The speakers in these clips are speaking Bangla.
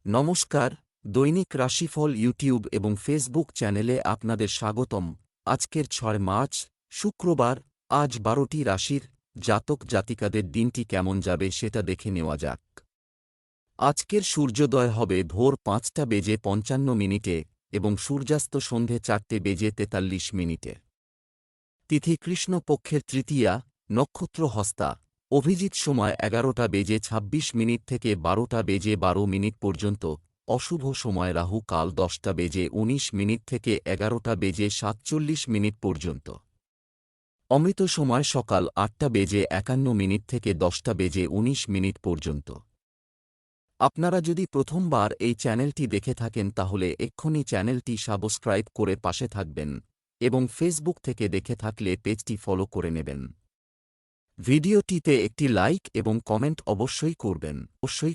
নমস্কার, দৈনিক রাশিফল ইউটিউব এবং ফেসবুক চ্যানেলে আপনাদের স্বাগতম। আজকের ৬ মার্চ, শুক্রবার। আজ ১২টি রাশির জাতক জাতিকাদের দিনটি কেমন যাবে সেটা দেখে নেওয়া যাক। আজকের সূর্যোদয় হবে ভোর ৫টা বেজে ৫৫ মিনিটে এবং সূর্যাস্ত সন্ধে ৪টে বেজে ৪৩ মিনিটে। তিথি কৃষ্ণপক্ষের তৃতীয়া, নক্ষত্র হস্তা। অভিজিৎ সময় ১১টা বেজে ২৬ মিনিট থেকে ১২টা বেজে ১২ মিনিট পর্যন্ত। অশুভ সময় রাহু কাল ১০টা বেজে ১৯ মিনিট থেকে ১১টা বেজে ৪৭ মিনিট পর্যন্ত। অমৃত সময় সকাল ৮টা বেজে ৫১ মিনিট থেকে ১০টা বেজে ১৯ মিনিট পর্যন্ত। আপনারা যদি প্রথমবার এই চ্যানেলটি দেখে থাকেন তাহলে এক্ষুনি চ্যানেলটি সাবস্ক্রাইব করে পাশে থাকবেন এবং ফেসবুক থেকে দেখে থাকলে পেজটি ফলো করে নেবেন। ভিডিওটিতে একটি লাইক এবং কমেন্ট অবশ্যই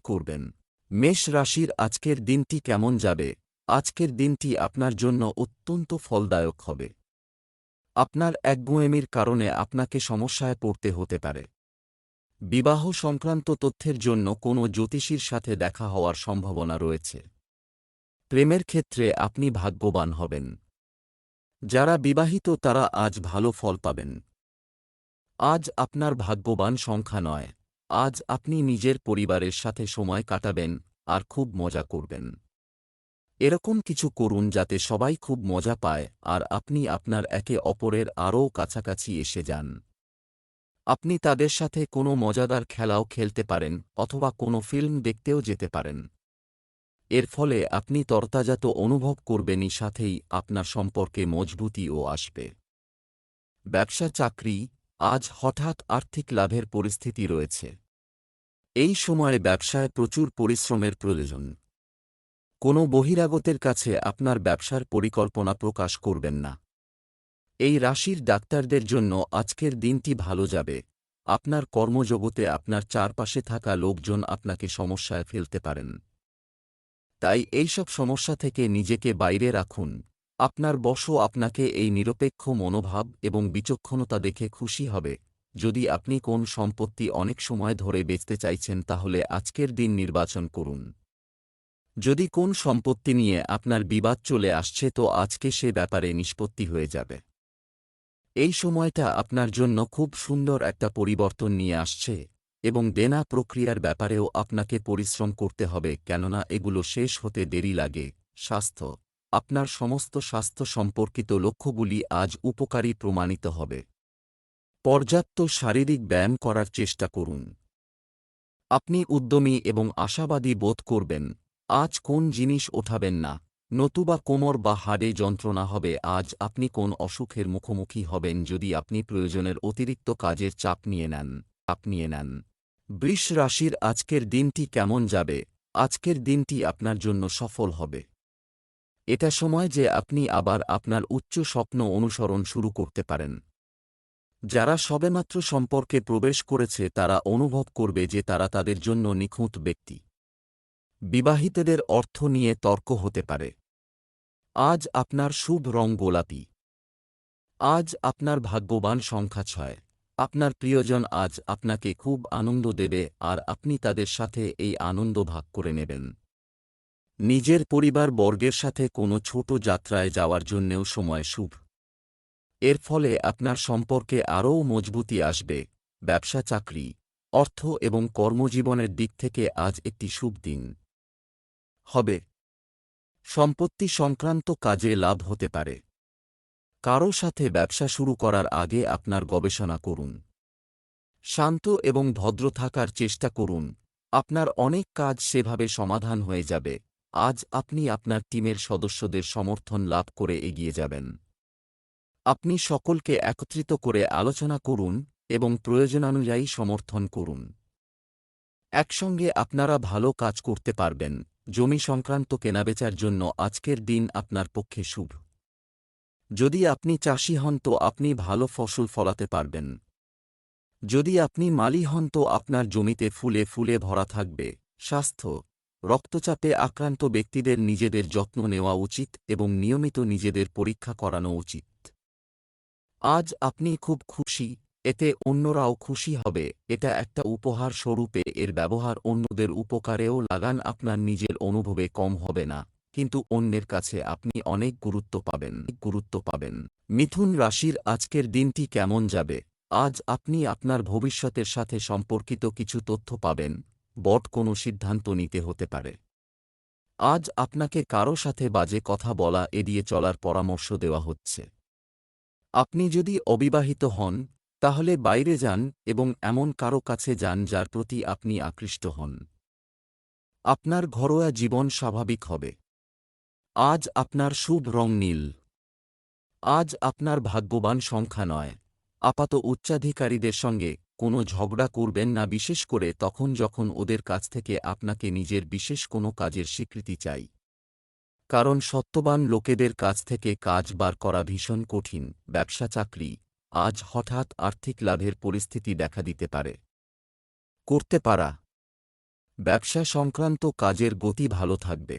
করবেন। মেষ রাশির আজকের দিনটি কেমন যাবে? আজকের দিনটি আপনার জন্য অত্যন্ত ফলদায়ক হবে। আপনার একগুঁয়েমির কারণে আপনাকে সমস্যায় পড়তে হতে পারে। বিবাহ সংক্রান্ত তথ্যের জন্য কোনো জ্যোতিষীর সাথে দেখা হওয়ার সম্ভাবনা রয়েছে। প্রেমের ক্ষেত্রে আপনি ভাগ্যবান হবেন। যারা বিবাহিত তারা আজ ভালো ফল পাবেন। আজ আপনার ভাগ্যবান সংখ্যা নয়। আজ আপনি নিজের পরিবারের সাথে সময় কাটাবেন আর খুব মজা করবেন। এরকম কিছু করুন যাতে সবাই খুব মজা পায় আর আপনি আপনার একে অপরের আরও কাছাকাছি এসে যান। আপনি তাদের সাথে কোনো মজাদার খেলাও খেলতে পারেন অথবা কোনো ফিল্ম দেখতেও যেতে পারেন। এর ফলে আপনি তরতাজা তো অনুভব করবেনই, সাথেই আপনার সম্পর্কে মজবুতিও আসবে। ব্যবসা চাকরি, আজ হঠাৎ আর্থিক লাভের পরিস্থিতি রয়েছে। এই সময়ে ব্যবসায় প্রচুর পরিশ্রমের প্রয়োজন। কোনো বহিরাগতের কাছে আপনার ব্যবসার পরিকল্পনা প্রকাশ করবেন না। এই রাশির ডাক্তারদের জন্য আজকের দিনটি ভালো যাবে। আপনার কর্মজগতে আপনার চারপাশে থাকা লোকজন আপনাকে সমস্যায় ফেলতে পারেন। তাই এইসব সমস্যা থেকে নিজেকে বাইরে রাখুন। আপনার বসও আপনাকে এই নিরপেক্ষ মনোভাব এবং বিচক্ষণতা দেখে খুশি হবে। যদি আপনি কোন সম্পত্তি অনেক সময় ধরে বেচতে চাইছেন তাহলে আজকের দিন নির্বাচন করুন। যদি কোন সম্পত্তি নিয়ে আপনার বিবাদ চলে আসছে তো আজকে সে ব্যাপারে নিষ্পত্তি হয়ে যাবে। এই সময়টা আপনার জন্য খুব সুন্দর একটা পরিবর্তন নিয়ে আসছে এবং দেনা প্রক্রিয়ার ব্যাপারেও আপনাকে পরিশ্রম করতে হবে, কেননা এগুলো শেষ হতে দেরি লাগে। স্বাস্থ্য, আপনার সমস্ত স্বাস্থ্য সম্পর্কিত লক্ষ্যগুলি আজ উপকারী প্রমাণিত হবে। পর্যাপ্ত শারীরিক ব্যায়াম করার চেষ্টা করুন। আপনি উদ্যমী এবং আশাবাদী বোধ করবেন। আজ কোন জিনিস ওঠাবেন না, নতুবা কোমর বা হাড়ে যন্ত্রণা হবে। আজ আপনি কোন অসুখের মুখোমুখি হবেন যদি আপনি প্রয়োজনের অতিরিক্ত কাজের চাপ নিয়ে নেন। বৃষ রাশির আজকের দিনটি কেমন যাবে? আজকের দিনটি আপনার জন্য সফল হবে। এটা সময় যে আপনি আবার আপনার উচ্চ স্বপ্ন অনুসরণ শুরু করতে পারেন। যারা সবেমাত্র সম্পর্কে প্রবেশ করেছে তারা অনুভব করবে যে তারা তাদের জন্য নিখুঁত ব্যক্তি। বিবাহিতদের অর্থ নিয়ে তর্ক হতে পারে। আজ আপনার শুভ রং গোলাপি। আজ আপনার ভাগ্যবান সংখ্যা ৬। আপনার প্রিয়জন আজ আপনাকে খুব আনন্দ দেবে আর আপনি তাদের সাথে এই আনন্দ ভাগ করে নেবেন। নিজের পরিবার বর্গের সাথে কোনো ছোট যাত্রায় যাওয়ার জন্যেও সময় শুভ। এর ফলে আপনার সম্পর্কে আরও মজবুতি আসবে। ব্যবসা চাকরি, অর্থ এবং কর্মজীবনের দিক থেকে আজ একটি শুভ দিন হবে। সম্পত্তি সংক্রান্ত কাজে লাভ হতে পারে। কারও সাথে ব্যবসা শুরু করার আগে আপনার গবেষণা করুন। শান্ত এবং ভদ্র থাকার চেষ্টা করুন। আপনার অনেক কাজ সেভাবে সমাধান হয়ে যাবে। আজ আপনি আপনার টিমের সদস্যদের সমর্থন লাভ করে এগিয়ে যাবেন। আপনি সকলকে একত্রিত করে আলোচনা করুন এবং প্রয়োজনানুযায়ী সমর্থন করুন। একসঙ্গে আপনারা ভালো কাজ করতে পারবেন। জমি সংক্রান্ত কেনাবেচার জন্য আজকের দিন আপনার পক্ষে শুভ। যদি আপনি চাষি হন তো আপনি ভালো ফসল ফলাতে পারবেন। যদি আপনি মালি হন তো আপনার জমিতে ফুলে ফুলে ভরা থাকবে। স্বাস্থ্য, রক্তচাপে আক্রান্ত ব্যক্তিদের নিজেদের যত্ন নেওয়া উচিত এবং নিয়মিত নিজেদের পরীক্ষা করানো উচিত। আজ আপনি খুব খুশি এতে অন্যরাও খুশি হবে। এটা একটা উপহার স্বরূপে এর ব্যবহার অন্যদের উপকারেও লাগান। আপনার নিজের অনুভবে কম হবে না, কিন্তু অন্যের কাছে আপনি অনেক গুরুত্ব পাবেন। মিথুন রাশির আজকের দিনটি কেমন যাবে? আজ আপনি আপনার ভবিষ্যতের সাথে সম্পর্কিত কিছু তথ্য পাবেন। বড় কোনো সিদ্ধান্ত নিতে হতে পারে। আজ আপনাকে কারো সাথে বাজে কথা বলা এড়িয়ে চলার পরামর্শ দেওয়া হচ্ছে। আপনি যদি অবিবাহিত হন, তাহলে বাইরে যান এবং এমন কারো কাছে যান যার প্রতি আপনি আকৃষ্ট হন। আপনার ঘরোয়া জীবন স্বাভাবিক হবে। আজ আপনার শুভ রং নীল। আজ আপনার ভাগ্যবান সংখ্যা নয়। আপাত উচ্চাধিকারীদের সঙ্গে কোনো ঝগড়া করবেন না, বিশেষ করে তখন যখন ওদের কাছ থেকে আপনাকে নিজের বিশেষ কোনো কাজের স্বীকৃতি চাই। কারণ সত্যবান লোকেদের কাছ থেকে কাজ বার করা ভীষণ কঠিন। ব্যবসা চাকরি, আজ হঠাৎ আর্থিক লাভের পরিস্থিতি দেখা দিতে পারে। করতে পারা ব্যবসা সংক্রান্ত কাজের গতি ভালো থাকবে।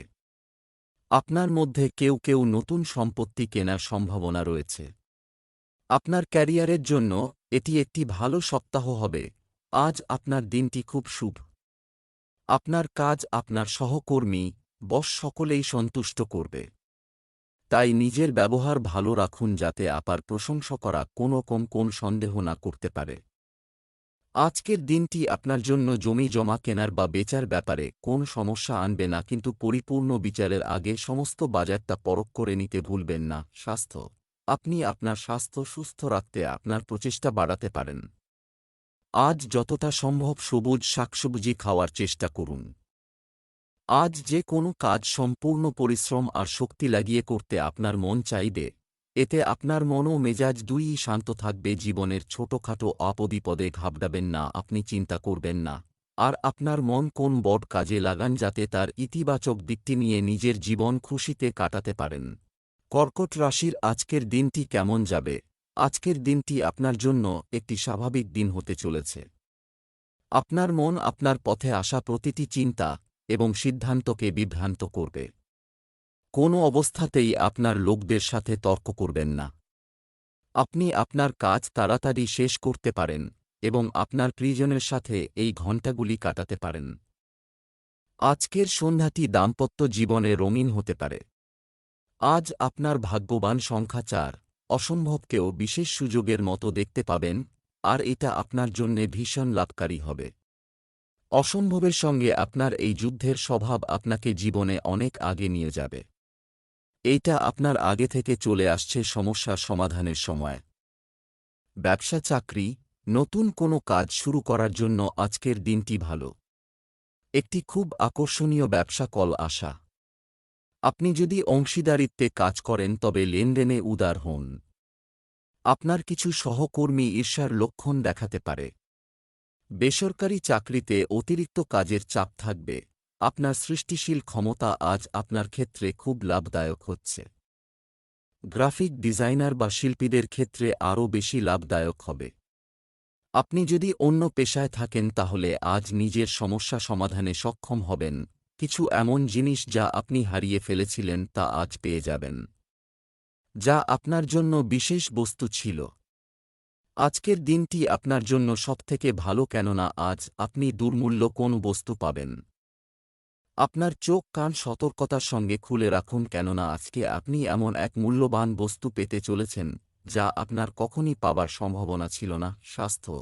আপনার মধ্যে কেউ কেউ নতুন সম্পত্তি কেনার সম্ভাবনা রয়েছে। আপনার ক্যারিয়ারের জন্য এটি একটি ভালো সপ্তাহ হবে। আজ আপনার দিনটি খুব শুভ। আপনার কাজ আপনার সহকর্মী, বস সকলেই সন্তুষ্ট করবে। তাই নিজের ব্যবহার ভালো রাখুন যাতে আপনার প্রশংসা করা কোন সন্দেহ না করতে পারে। আজকের দিনটি আপনার জন্য জমি জমা কেনার বা বেচার ব্যাপারে কোন সমস্যা আনবে না, কিন্তু পরিপূর্ণ বিচারের আগে সমস্ত বাজারটা পরখ করে নিতে ভুলবেন না। স্বাস্থ্য, আপনি আপনার স্বাস্থ্য সুস্থ রাখতে আপনার প্রচেষ্টা বাড়াতে পারেন। আজ যতটা সম্ভব সবুজ শাকসবজি খাওয়ার চেষ্টা করুন। আজ যে কোনো কাজ সম্পূর্ণ পরিশ্রম আর শক্তি লাগিয়ে করতে আপনার মন চাইবে। এতে আপনার মন ও মেজাজ দুইই শান্ত থাকবে। জীবনের ছোটখাটো আপবিপদে ঘাবড়াবেন না, আপনি চিন্তা করবেন না। আর আপনার মন কোন বড় কাজে লাগান যাতে তার ইতিবাচক দিকটি নিয়ে নিজের জীবন খুশিতে কাটাতে পারেন। কর্কট রাশির আজকের দিনটি কেমন যাবে? আজকের দিনটি আপনার জন্য একটি স্বাভাবিক দিন হতে চলেছে। আপনার মন আপনার পথে আসা প্রতিটি চিন্তা এবং সিদ্ধান্তকে বিভ্রান্ত করবে। কোনো অবস্থাতেই আপনার লোকদের সাথে তর্ক করবেন না। আপনি আপনার কাজ তাড়াতাড়ি শেষ করতে পারেন এবং আপনার প্রিয়জনের সাথে এই ঘণ্টাগুলি কাটাতে পারেন। আজকের সন্ধ্যাটি দাম্পত্য জীবনে রঙিন হতে পারে। আজ আপনার ভাগ্যবান সংখ্যা 4। অসম্ভবকেও বিশেষ সুযোগের মতো দেখতে পাবেন, আর এটা আপনার জন্যে ভীষণ লাভকারী হবে। অসম্ভবের সঙ্গে আপনার এই যুদ্ধের স্বভাব আপনাকে জীবনে অনেক আগে নিয়ে যাবে। এইটা আপনার আগে থেকে চলে আসছে সমস্যার সমাধানের সময়। ব্যবসা চাকরি, নতুন কোনো কাজ শুরু করার জন্য আজকের দিনটি ভালো। একটি খুব আকর্ষণীয় ব্যবসা কল আসা। আপনি যদি অংশীদারিত্বে কাজ করেন তবে লেনদেনে উদার হন। আপনার কিছু সহকর্মী ঈর্ষার লক্ষণ দেখাতে পারে। বেসরকারি চাকরিতে অতিরিক্ত কাজের চাপ থাকবে। আপনার সৃষ্টিশীল ক্ষমতা আজ আপনার ক্ষেত্রে খুব লাভদায়ক হচ্ছে। গ্রাফিক ডিজাইনার বা শিল্পীদের ক্ষেত্রে আরও বেশি লাভদায়ক হবে। আপনি যদি অন্য পেশায় থাকেন তাহলে আজ নিজের সমস্যা সমাধানে সক্ষম হবেন। কিছু এমন জিনিস যা আপনি হারিয়ে ফেলেছিলেন তা আজ পেয়ে যাবেন, যা আপনার জন্য বিশেষ বস্তু ছিল। আজকের দিনটি আপনার জন্য সবথেকে ভালো, কেননা আজ আপনি দুর্মূল্য কোন বস্তু পাবেন। আপনার চোখ কান সতর্কতার সঙ্গে খুলে রাখুন, কেননা আজকে আপনি এমন এক মূল্যবান বস্তু পেতে চলেছেন যা আপনার কখনই পাবার সম্ভাবনা ছিল না। স্বাস্থ্য,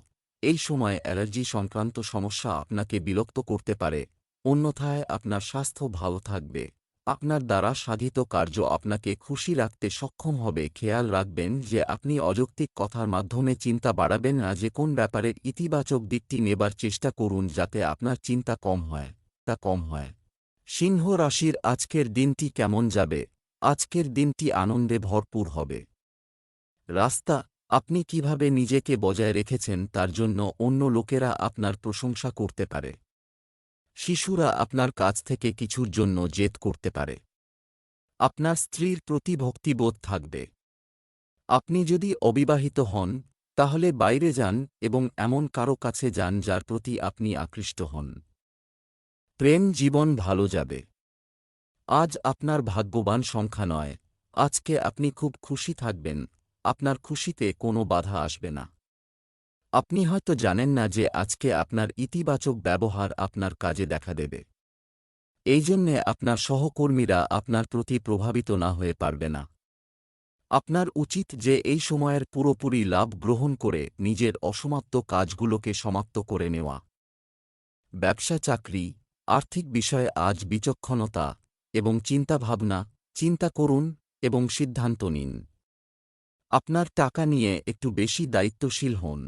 এই সময় অ্যালার্জি সংক্রান্ত সমস্যা আপনাকে বিরক্ত করতে পারে, অন্যথায় আপনার স্বাস্থ্য ভালো থাকবে। আপনার দ্বারা সাধিত কার্য আপনাকে খুশি রাখতে সক্ষম হবে। খেয়াল রাখবেন যে আপনি অযৌক্তিক কথার মাধ্যমে চিন্তা বাড়াবেন না। যে কোন ব্যাপারের ইতিবাচক দিকটি নেবার চেষ্টা করুন যাতে আপনার চিন্তা কম হয়। সিংহ রাশির আজকের দিনটি কেমন যাবে? আজকের দিনটি আনন্দে ভরপুর হবে। রাস্তা, আপনি কিভাবে নিজেকে বজায় রেখেছেন তার জন্য অন্য লোকেরা আপনার প্রশংসা করতে পারে। শিশুরা আপনার কাছ থেকে কিছুর জন্য জেদ করতে পারে। আপনার স্ত্রীর প্রতি ভক্তিবোধ থাকবে। আপনি যদি অবিবাহিত হন, তাহলে বাইরে যান এবং এমন কারো কাছে যান যার প্রতি আপনি আকৃষ্ট হন। প্রেম জীবন ভালো যাবে। আজ আপনার ভাগ্যবান সংখ্যা নয়। আজকে আপনি খুব খুশি থাকবেন। আপনার খুশিতে কোনো বাধা আসবে না। আপনি হয়তো জানেন না যে আজকে আপনার ইতিবাচক ব্যবহার আপনার কাজে দেখা দেবে। এই জন্যে আপনার সহকর্মীরা আপনার প্রতি প্রভাবিত না হয়ে পারবে না। আপনার উচিত যে এই সময়ের পুরোপুরি লাভ গ্রহণ করে নিজের অসমাপ্ত কাজগুলোকে সমাপ্ত করে নেওয়া। ব্যবসা, চাকরি, আর্থিক বিষয়ে আজ বিচক্ষণতা এবং চিন্তাভাবনা চিন্তা করুন এবং সিদ্ধান্ত নিন। আপনার টাকা নিয়ে একটু বেশি দায়িত্বশীল হন।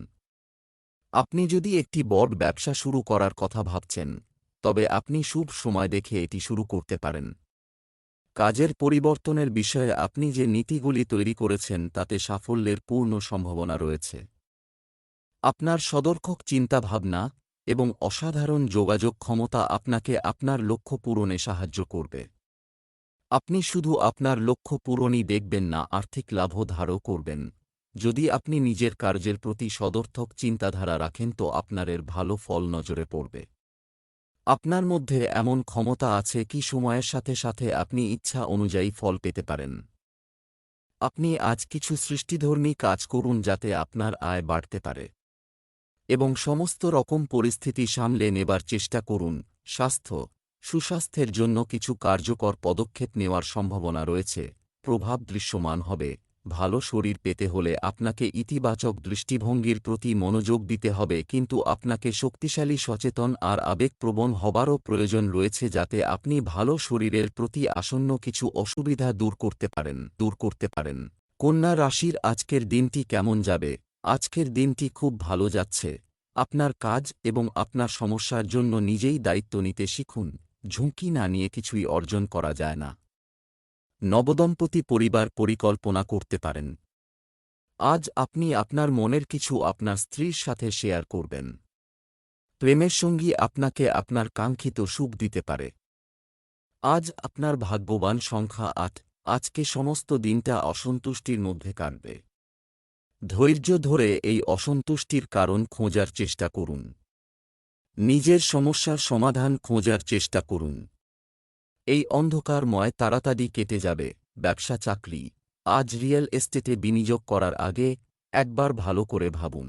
আপনি যদি একটি বড় ব্যবসা শুরু করার কথা ভাবছেন, তবে আপনি শুভ সময় দেখে এটি শুরু করতে পারেন। কাজের পরিবর্তনের বিষয়ে আপনি যে নীতিগুলি তৈরি করেছেন তাতে সাফল্যের পূর্ণ সম্ভাবনা রয়েছে। আপনার সদর্থক চিন্তাভাবনা এবং অসাধারণ যোগাযোগ ক্ষমতা আপনাকে আপনার লক্ষ্য পূরণে সাহায্য করবে। আপনি শুধু আপনার লক্ষ্য পূরণই দেখবেন না, আর্থিক লাভও ধারও করবেন। যদি আপনি নিজের কার্যের প্রতি সদর্থক চিন্তাধারা রাখেন তো আপনার এর ভালো ফল নজরে পড়বে। আপনার মধ্যে এমন ক্ষমতা আছে কি সময়ের সাথে সাথে আপনি ইচ্ছা অনুযায়ী ফল পেতে পারেন। আপনি আজ কিছু সৃষ্টিধর্মী কাজ করুন যাতে আপনার আয় বাড়তে পারে এবং সমস্ত রকম পরিস্থিতি সামলে নেবার চেষ্টা করুন। স্বাস্থ্য, সুস্বাস্থ্যের জন্য কিছু কার্যকর পদক্ষেপ নেওয়ার সম্ভাবনা রয়েছে। প্রভাব দৃশ্যমান হবে। ভালো শরীর পেতে হলে আপনাকে ইতিবাচক দৃষ্টিভঙ্গির প্রতি মনোযোগ দিতে হবে, কিন্তু আপনাকে শক্তিশালী, সচেতন আর আবেগপ্রবণ হবারও প্রয়োজন রয়েছে যাতে আপনি ভালো শরীরের প্রতি আসন্ন কিছু অসুবিধা দূর করতে পারেন। কন্যা রাশির আজকের দিনটি কেমন যাবে? আজকের দিনটি খুব ভালো যাচ্ছে। আপনার কাজ এবং আপনার সমস্যার জন্য নিজেই দায়িত্ব নিতে শিখুন। ঝুঁকি না নিয়ে কিছুই অর্জন করা যায় না। নবদম্পতি পরিবার পরিকল্পনা করতে পারেন। আজ আপনি আপনার মনের কিছু আপনার স্ত্রীর সাথে শেয়ার করবেন। প্রেমের সঙ্গী আপনাকে আপনার কাঙ্ক্ষিত সুখ দিতে পারে। আজ আপনার ভাগ্যবান সংখ্যা ৮। আজকে সমস্ত দিনটা অসন্তুষ্টির মধ্যে কাটবে। ধৈর্য ধরে এই অসন্তুষ্টির কারণ খোঁজার চেষ্টা করুন। নিজের সমস্যার সমাধান খোঁজার চেষ্টা করুন। এই অন্ধকারময় তাড়াতাড়ি কেটে যাবে। ব্যবসা, চাকরি, আজ রিয়েল এস্টেটে বিনিয়োগ করার আগে একবার ভালো করে ভাবুন।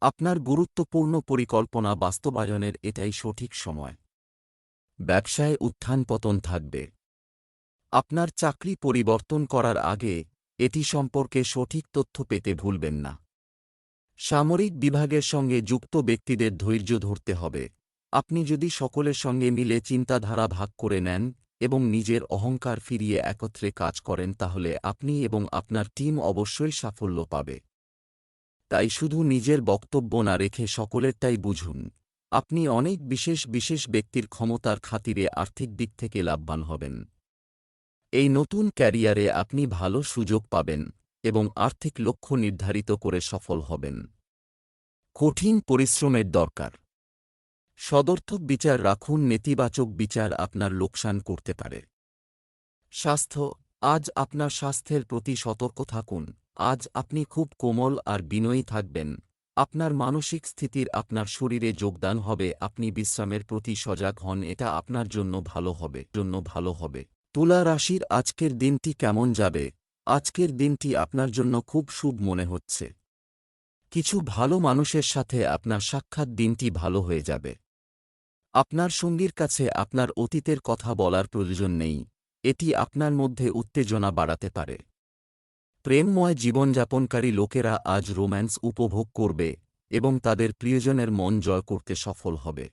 আপনার গুরুত্বপূর্ণ পরিকল্পনা বাস্তবায়নের এটাই সঠিক সময়। ব্যবসায় উত্থান পতন থাকবে। আপনার চাকরি পরিবর্তন করার আগে এটি সম্পর্কে সঠিক তথ্য পেতে ভুলবেন না। সামরিক বিভাগের সঙ্গে যুক্ত ব্যক্তিদের ধৈর্য ধরতে হবে। আপনি যদি সকলের সঙ্গে মিলে চিন্তাধারা ভাগ করে নেন এবং নিজের অহংকার ফিরিয়ে একত্রে কাজ করেন তাহলে আপনি এবং আপনার টিম অবশ্যই সাফল্য পাবে। তাই শুধু নিজের বক্তব্য না রেখে সকলেরটাই বুঝুন। আপনি অনেক বিশেষ ব্যক্তির ক্ষমতার খাতিরে আর্থিক দিক থেকে লাভবান হবেন। এই নতুন ক্যারিয়ারে আপনি ভালো সুযোগ পাবেন এবং আর্থিক লক্ষ্য নির্ধারিত করে সফল হবেন। কঠিন পরিশ্রমের দরকার। সদর্থক বিচার রাখুন, নেতিবাচক বিচার আপনার লোকসান করতে পারে। স্বাস্থ্য, আজ আপনার স্বাস্থ্যের প্রতি সতর্ক থাকুন। আজ আপনি খুব কোমল আর বিনয়ী থাকবেন। আপনার মানসিক স্থিতির আপনার শরীরে যোগদান হবে। আপনি বিশ্রামের প্রতি সজাগ হন, এটা আপনার জন্য ভালো হবে। তুলা রাশির আজকের দিনটি কেমন যাবে? আজকের দিনটি আপনার জন্য খুব শুভ মনে হচ্ছে। কিছু ভালো মানুষের সাথে আপনার সাক্ষাৎ, দিনটি ভালো হয়ে যাবে। আপনার সঙ্গীর কাছে আপনার অতীতের কথা বলার প্রয়োজন নেই, এটি আপনার মধ্যে উত্তেজনা বাড়াতে পারে। প্রেমময় জীবনযাপনকারী লোকেরা আজ রোম্যান্স উপভোগ করবে এবং তাদের প্রিয়জনের মন জয় করতে সফল হবে।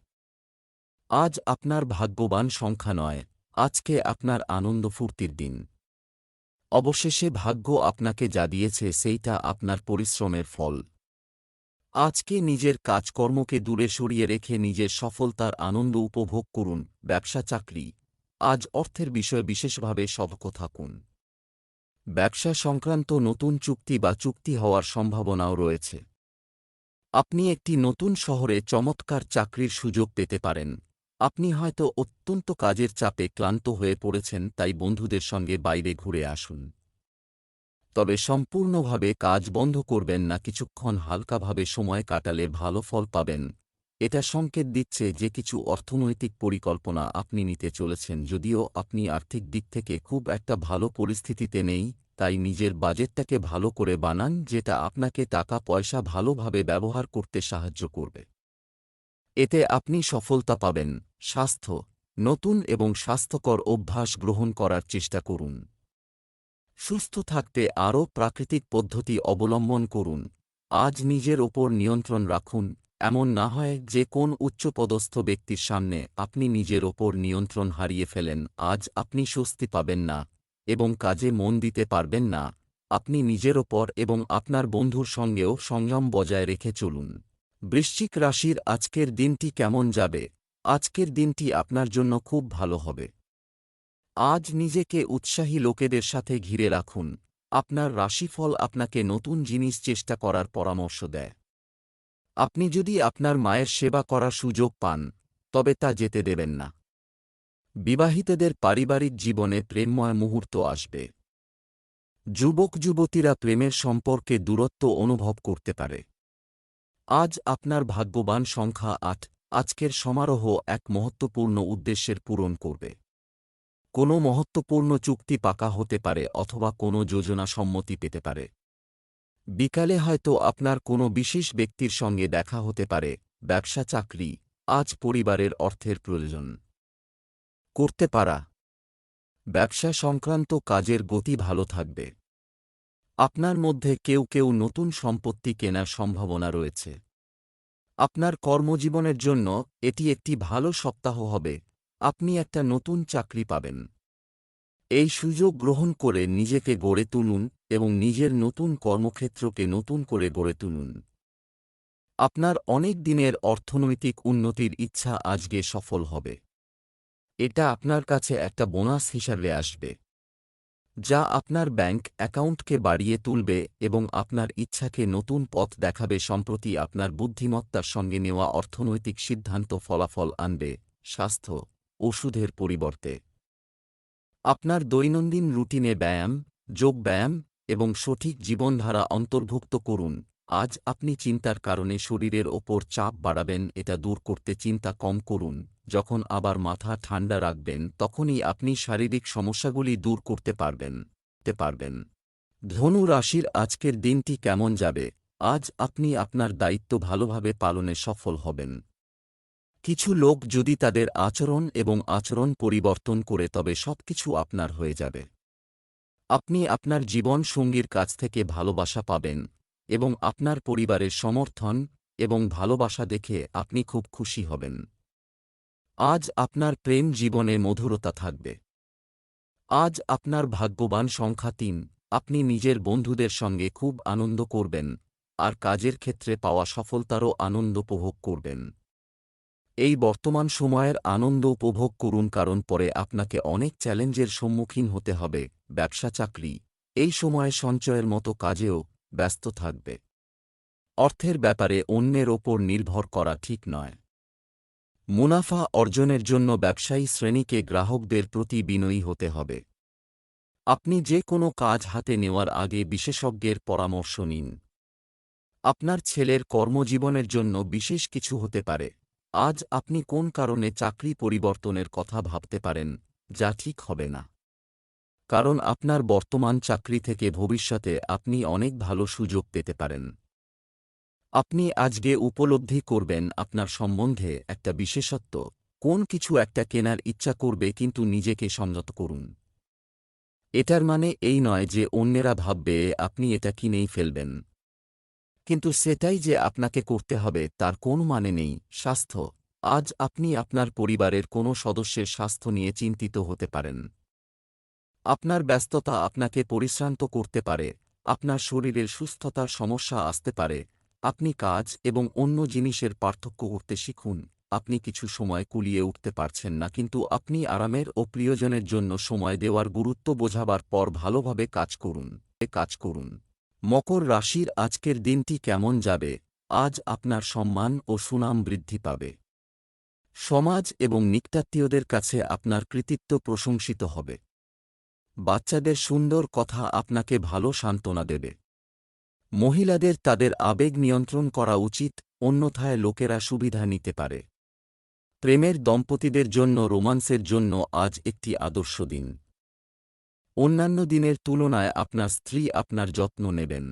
আজ আপনার ভাগ্যবান সংখ্যা ৯। আজকে আপনার আনন্দ ফুর্তির দিন। অবশেষে ভাগ্য আপনাকে যা দিয়েছে সেইটা আপনার পরিশ্রমের ফল। আজকে নিজের কাজকর্মকে দূরে সরিয়ে রেখে নিজের সফলতার আনন্দ উপভোগ করুন। ব্যবসা, চাকরি, আজ অর্থের বিষয়ে বিশেষভাবে সতর্ক থাকুন। ব্যবসা সংক্রান্ত নতুন চুক্তি হওয়ার সম্ভাবনাও রয়েছে। আপনি একটি নতুন শহরে চমৎকার চাকরির সুযোগ পেতে পারেন। আপনি হয়তো অত্যন্ত কাজের চাপে ক্লান্ত হয়ে পড়েছেন, তাই বন্ধুদের সঙ্গে বাইরে ঘুরে আসুন। তবে সম্পূর্ণভাবে কাজ বন্ধ করবেন না, কিছুক্ষণ হালকাভাবে সময় কাটালে ভালো ফল পাবেন। এটা সংকেত দিচ্ছে যে কিছু অর্থনৈতিক পরিকল্পনা আপনি নিতে চলেছেন। যদিও আপনি আর্থিক দিক থেকে খুব একটা ভালো পরিস্থিতিতে নেই, তাই নিজের বাজেটটাকে ভালো করে বানান, যেটা আপনাকে টাকা পয়সা ভালোভাবে ব্যবহার করতে সাহায্য করবে। এতে আপনি সফলতা পাবেন। স্বাস্থ্য, নতুন এবং স্বাস্থ্যকর অভ্যাস গ্রহণ করার চেষ্টা করুন। সুস্থ থাকতে আরও প্রাকৃতিক পদ্ধতি অবলম্বন করুন। আজ নিজের ওপর নিয়ন্ত্রণ রাখুন। এমন না হয় যে কোন উচ্চপদস্থ ব্যক্তির সামনে আপনি নিজের ওপর নিয়ন্ত্রণ হারিয়ে ফেলেন। আজ আপনি স্বস্তি পাবেন না এবং কাজে মন দিতে পারবেন না। আপনি নিজের ওপর এবং আপনার বন্ধুর সঙ্গেও সংযম বজায় রেখে চলুন। বৃশ্চিক রাশির আজকের দিনটি কেমন যাবে? আজকের দিনটি আপনার জন্য খুব ভালো হবে। আজ নিজেকে উৎসাহী লোকেদের সাথে ঘিরে রাখুন। আপনার রাশিফল আপনাকে নতুন জিনিস চেষ্টা করার পরামর্শ দেয়। আপনি যদি আপনার মায়ের সেবা করার সুযোগ পান, তবে তা যেতে দেবেন না। বিবাহিতদের পারিবারিক জীবনে প্রেমময় মুহূর্ত আসবে। যুবক যুবতীরা প্রেমের সম্পর্কে দূরত্ব অনুভব করতে পারে। আজ আপনার ভাগ্যবান সংখ্যা ৮। আজকের সমারোহ এক মহত্বপূর্ণ উদ্দেশ্যের পূরণ করবে। কোনো মহত্বপূর্ণ চুক্তি পাকা হতে পারে অথবা কোনো যোজনা সম্মতি পেতে পারে। বিকালে হয়তো আপনার কোনো বিশেষ ব্যক্তির সঙ্গে দেখা হতে পারে। ব্যবসা চাকরি, আজ পরিবারের অর্থের প্রয়োজন করতে পারা। ব্যবসা সংক্রান্ত কাজের গতি ভালো থাকবে। আপনার মধ্যে কেউ কেউ নতুন সম্পত্তি কেনার সম্ভাবনা রয়েছে। আপনার কর্মজীবনের জন্য এটি একটি ভালো সপ্তাহ হবে। আপনি একটা নতুন চাকরি পাবেন। এই সুযোগ গ্রহণ করে নিজেকে গড়ে তুলুন এবং নিজের নতুন কর্মক্ষেত্রকে নতুন করে গড়ে তুলুন। আপনার অনেক দিনের অর্থনৈতিক উন্নতির ইচ্ছা আজকে সফল হবে। এটা আপনার কাছে একটা বোনাস হিসাবে আসবে, যা আপনার ব্যাংক অ্যাকাউন্টকে বাড়িয়ে তুলবে এবং আপনার ইচ্ছাকে নতুন পথ দেখাবে। সম্প্রতি আপনার বুদ্ধিমত্তার সঙ্গে নেওয়া অর্থনৈতিক সিদ্ধান্ত ফলাফল আনবে। স্বাস্থ্য, ওষুধের পরিবর্তে আপনার দৈনন্দিন রুটিনে ব্যায়াম, যোগব্যায়াম এবং সঠিক জীবনধারা অন্তর্ভুক্ত করুন। আজ আপনি চিন্তার কারণে শরীরের ওপর চাপ বাড়াবেন, এটা দূর করতে চিন্তা কম করুন। যখন আবার মাথা ঠান্ডা রাখবেন তখনই আপনি শারীরিক সমস্যাগুলি দূর করতে পারবেন। ধনু রাশির আজকের দিনটি কেমন যাবে? আজ আপনি আপনার দায়িত্ব ভালোভাবে পালনে সফল হবেন। কিছু লোক যদি তাদের আচরণ পরিবর্তন করে তবে সবকিছু আপনার হয়ে যাবে। আপনি আপনার জীবন সঙ্গীর কাছ থেকে ভালোবাসা পাবেন এবং আপনার পরিবারের সমর্থন এবং ভালোবাসা দেখে আপনি খুব খুশি হবেন। আজ আপনার প্রেম জীবনে মধুরতা থাকবে। আজ আপনার ভাগ্যবান সংখ্যা ৩। আপনি নিজের বন্ধুদের সঙ্গে খুব আনন্দ করবেন আর কাজের ক্ষেত্রে পাওয়া সফলতারও আনন্দ উপভোগ করবেন। এই বর্তমান সময়ের আনন্দ উপভোগ করুন, কারণ পরে আপনাকে অনেক চ্যালেঞ্জের সম্মুখীন হতে হবে। ব্যবসা চাকরি, এই সময়ে সঞ্চয়ের মতো কাজেও ব্যস্ত থাকবে। অর্থের ব্যাপারে অন্যের ওপর নির্ভর করা ঠিক নয়। মুনাফা অর্জনের জন্য ব্যবসায়ী শ্রেণীকে গ্রাহকদের প্রতি বিনয়ী হতে হবে। আপনি যে কোনো কাজ হাতে নেওয়ার আগে বিশেষজ্ঞের পরামর্শ নিন। আপনার ছেলের কর্মজীবনের জন্য বিশেষ কিছু হতে পারে। আজ আপনি কোন কারণে চাকরি পরিবর্তনের কথা ভাবতে পারেন, যা ঠিক হবে না। কারণ আপনার বর্তমান চাকরি থেকে ভবিষ্যতে আপনি অনেক ভালো সুযোগ পেতে পারেন। আপনি আজকে উপলব্ধি করবেন আপনার সম্বন্ধে একটা বিশেষত্ব। কোন কিছু একটা কেনার ইচ্ছা করবে, কিন্তু নিজেকে সংযত করুন। এটার মানে এই নয় যে অন্যেরা ভাববে আপনি এটা কিনেই ফেলবেন, কিন্তু সেটাই যে আপনাকে করতে হবে তার কোনো মানে নেই। স্বাস্থ্য, আজ আপনি আপনার পরিবারের কোনো সদস্যের স্বাস্থ্য নিয়ে চিন্তিত হতে পারেন। আপনার ব্যস্ততা আপনাকে পরিশ্রান্ত করতে পারে। আপনার শরীরের সুস্থতার সমস্যা আসতে পারে। আপনি কাজ এবং অন্য জিনিসের পার্থক্য করতে শিখুন। আপনি কিছু সময় কুলিয়ে উঠতে পারছেন না, কিন্তু আপনি আরামের ও প্রিয়জনের জন্য সময় দেওয়ার গুরুত্ব বোঝাবার পর ভালোভাবে কাজ করুন। মকর রাশির আজকের দিনটি কেমন যাবে? আজ আপনার সম্মান ও সুনাম বৃদ্ধি পাবে। সমাজ এবং নিকটাত্মীয়দের কাছে আপনার কৃতিত্ব প্রশংসিত হবে। বাচ্চাদের সুন্দর কথা আপনাকে ভালো সান্ত্বনা দেবে। মহিলাদের তাদের আবেগ নিয়ন্ত্রণ করা উচিত, অন্যথায় লোকেরা সুবিধা নিতে পারে। প্রেমের দম্পতিদের জন্য রোমান্সের জন্য আজ একটি আদর্শ দিন। অন্যান্য দিনের তুলনায় আপনার স্ত্রী আপনার যত্ন নেবেন।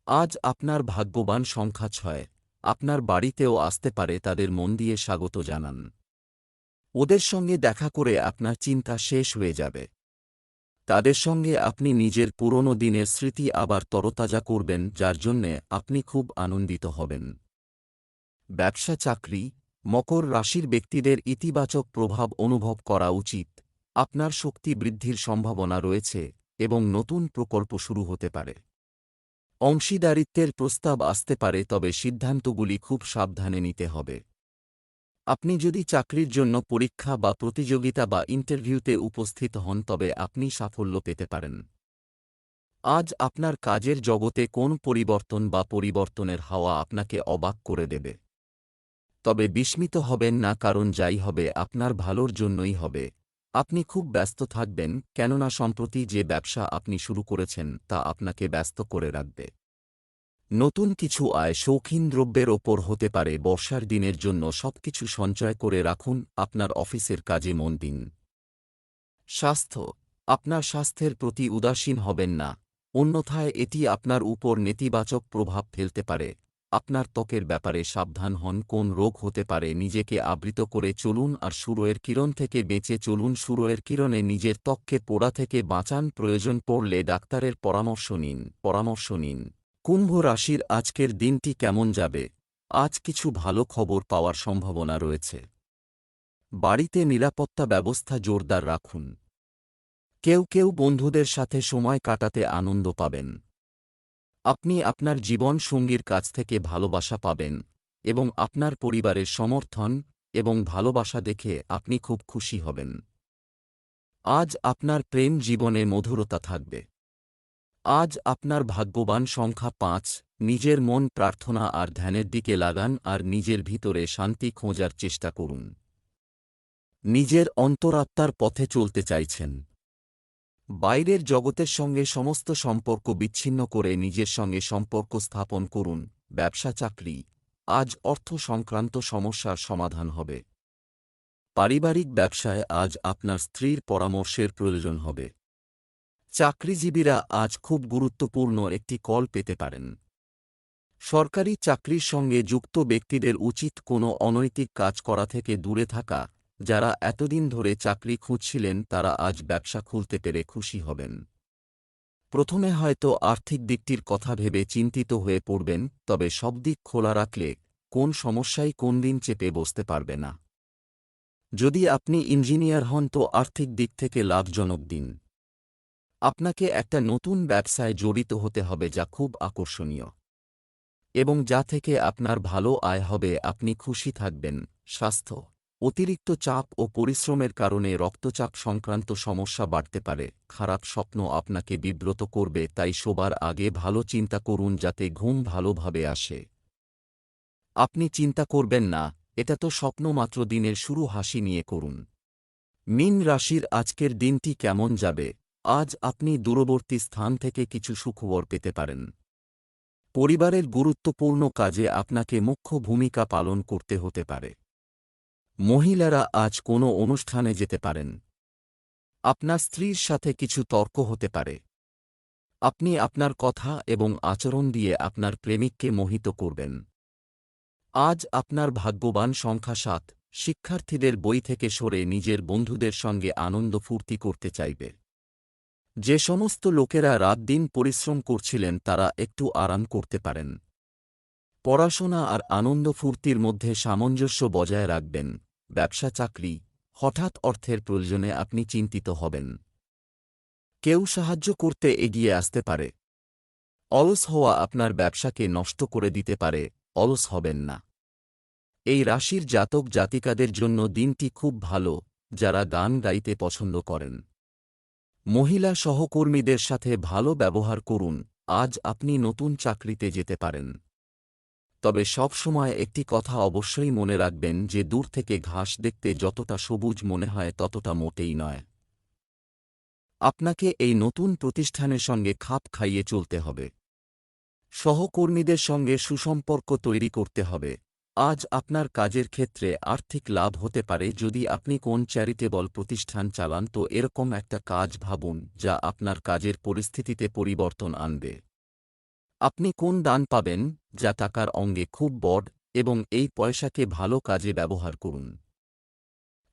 আজ আপনার ভাগ্যবান সংখ্যা 6। আপনার বাড়িতেও আসতে পারে, তাদের মন দিয়ে স্বাগত জানান। ওদের সঙ্গে দেখা করে আপনার চিন্তা শেষ হয়ে যাবে। তাদের সঙ্গে আপনি নিজের পুরনো দিনের স্মৃতি আবার তরতাজা করবেন, যার জন্যে আপনি খুব আনন্দিত হবেন। ব্যবসা চাকরি, মকর রাশির ব্যক্তিদের ইতিবাচক প্রভাব অনুভব করা উচিত। আপনার শক্তি বৃদ্ধির সম্ভাবনা রয়েছে এবং নতুন প্রকল্প শুরু হতে পারে। অংশীদারিত্বের প্রস্তাব আসতে পারে, তবে সিদ্ধান্তগুলি খুব সাবধানে নিতে হবে। আপনি যদি চাকরির জন্য পরীক্ষা বা প্রতিযোগিতা বা ইন্টারভিউতে উপস্থিত হন, তবে আপনি সাফল্য পেতে পারেন। আজ আপনার কাজের জগতে কোন পরিবর্তন বা পরিবর্তনের হাওয়া আপনাকে অবাক করে দেবে। তবে বিস্মিত হবেন না, কারণ যাই হবে আপনার ভালোর জন্যই হবে। আপনি খুব ব্যস্ত থাকবেন, কেননা সম্প্রতি যে ব্যবসা আপনি শুরু করেছেন তা আপনাকে ব্যস্ত করে রাখবে। নতুন কিছু আয় শৌখিন দ্রব্যের ওপর হতে পারে। বর্ষার দিনের জন্য সবকিছু সঞ্চয় করে রাখুন, আপনার অফিসের কাজে মন দিন। স্বাস্থ্য, আপনার স্বাস্থ্যের প্রতি উদাসীন হবেন না, অন্যথায় এটি আপনার উপর নেতিবাচক প্রভাব ফেলতে পারে। আপনার ত্বকের ব্যাপারে সাবধান হন, কোন রোগ হতে পারে। নিজেকে আবৃত করে চলুন আর সূর্যের কিরণ থেকে বেঁচে চলুন। সূর্যের কিরণে নিজের ত্বককে পোড়া থেকে বাঁচান, প্রয়োজন পড়লে ডাক্তারের পরামর্শ নিন। কুম্ভ রাশির আজকের দিনটি কেমন যাবে? আজ কিছু ভালো খবর পাওয়ার সম্ভাবনা রয়েছে। বাড়িতে নিরাপত্তা ব্যবস্থা জোরদার রাখুন। কেউ কেউ বন্ধুদের সাথে সময় কাটাতে আনন্দ পাবেন। আপনি আপনার জীবন সঙ্গীর কাছ থেকে ভালোবাসা পাবেন এবং আপনার পরিবারের সমর্থন এবং ভালোবাসা দেখে আপনি খুব খুশি হবেন। আজ আপনার প্রেম জীবনে মধুরতা থাকবে। আজ আপনার ভাগ্যবান সংখ্যা 5। নিজের মন প্রার্থনা আর ধ্যানের দিকে লাগান আর নিজের ভিতরে শান্তি খোঁজার চেষ্টা করুন। নিজের অন্তরাত্মার পথে চলতে চাইছেন। বাইরের জগতের সঙ্গে সমস্ত সম্পর্ক বিচ্ছিন্ন করে নিজের সঙ্গে সম্পর্ক স্থাপন করুন। ব্যবসা চাকরি, আজ অর্থ সংক্রান্ত সমস্যার সমাধান হবে। পারিবারিক ব্যবসায় আজ আপনার স্ত্রীর পরামর্শের প্রয়োজন হবে। চাকরিজীবীরা আজ খুব গুরুত্বপূর্ণ একটি কল পেতে পারেন। সরকারি চাকরির সঙ্গে যুক্ত ব্যক্তিদের উচিত কোনো অনৈতিক কাজ করা থেকে দূরে থাকা। যারা এতদিন ধরে চাকরি খুঁজছিলেন তারা আজ ব্যবসা খুলতে পেরে খুশি হবেন। প্রথমে হয়তো আর্থিক দিকটির কথা ভেবে চিন্তিত হয়ে পড়বেন, তবে সব দিক খোলা রাখলে কোন সমস্যাই কোন দিন চেপে বসতে পারবে না। যদি আপনি ইঞ্জিনিয়ার হন তো আর্থিক দিক থেকে লাভজনক দিন। আপনাকে একটা নতুন ব্যবসায় জড়িত হতে হবে যা খুব আকর্ষণীয় এবং যা থেকে আপনার ভালো আয় হবে। আপনি খুশি থাকবেন। স্বাস্থ্য, অতিরিক্ত চাপ ও পরিশ্রমের কারণে রক্তচাপ সংক্রান্ত সমস্যা বাড়তে পারে। খারাপ স্বপ্ন আপনাকে বিব্রত করবে, তাই শোবার আগে ভালো চিন্তা করুন যাতে ঘুম ভালোভাবে আসে। আপনি চিন্তা করবেন না, এটা তো স্বপ্ন মাত্র। দিনের শুরু হাসি নিয়ে করুন। মীন রাশির আজকের দিনটি কেমন যাবে? আজ আপনি দূরবর্তী স্থান থেকে কিছু সুখবর পেতে পারেন। পরিবারের গুরুত্বপূর্ণ কাজে আপনাকে মুখ্য ভূমিকা পালন করতে হতে পারে। মহিলারা আজ কোনো অনুষ্ঠানে যেতে পারেন। আপনার স্ত্রীর সাথে কিছু তর্ক হতে পারে। আপনি আপনার কথা এবং আচরণ দিয়ে আপনার প্রেমিককে মোহিত করবেন। আজ আপনার ভাগ্যবান সংখ্যা 7। শিক্ষার্থীদের বই থেকে সরে নিজের বন্ধুদের সঙ্গে আনন্দ ফুর্তি করতে চাইবে। যে সমস্ত লোকেরা রাতদিন পরিশ্রম করছিলেন তারা একটু আরাম করতে পারেন। পড়াশোনা আর আনন্দ ফুর্তির মধ্যে সামঞ্জস্য বজায় রাখবেন। ব্যবসা চাকরি, হঠাৎ অর্থের প্রয়োজনে আপনি চিন্তিত হবেন। কেউ সাহায্য করতে এগিয়ে আসতে পারে। অলস হওয়া আপনার ব্যবসাকে নষ্ট করে দিতে পারে, অলস হবেন না। এই রাশির জাতক জাতিকাদের জন্য দিনটি খুব ভালো, যারা গান গাইতে পছন্দ করেন। মহিলা সহকর্মীদের সাথে ভালো ব্যবহার করুন। আজ আপনি নতুন চাকরিতে যেতে পারেন। তবে সব সময় একটি কথা অবশ্যই মনে রাখবেন যে দূর থেকে ঘাস দেখতে যতটা সবুজ মনে হয় ততটা মোটেই নয়। আপনাকে এই নতুন প্রতিষ্ঠানের সঙ্গে খাপ খাইয়ে চলতে হবে। সহকর্মীদের সঙ্গে সুসম্পর্ক তৈরি করতে হবে। আজ আপনার কাজের ক্ষেত্রে আর্থিক লাভ হতে পারে। যদি আপনি কোন চ্যারিটেবল প্রতিষ্ঠান চালান তো এরকম একটা কাজ ভাবুন যা আপনার কাজের পরিস্থিতিতে পরিবর্তন আনবে। আপনি কোন দান পাবেন যা টাকার অঙ্গে খুব বড়, এবং এই পয়সাকে ভালো কাজে ব্যবহার করুন।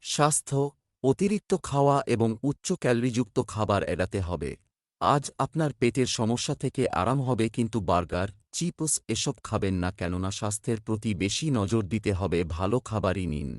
স্বাস্থ্য, অতিরিক্ত খাওয়া এবং উচ্চ ক্যালোরিযুক্ত খাবার এড়াতে হবে। আজ আপনার পেটের সমস্যা থেকে আরাম হবে, কিন্তু বার্গার, চিপস এসব খাবেন না, কেননা স্বাস্থ্যের প্রতি বেশি নজর দিতে হবে। ভালো খাবারই নিন।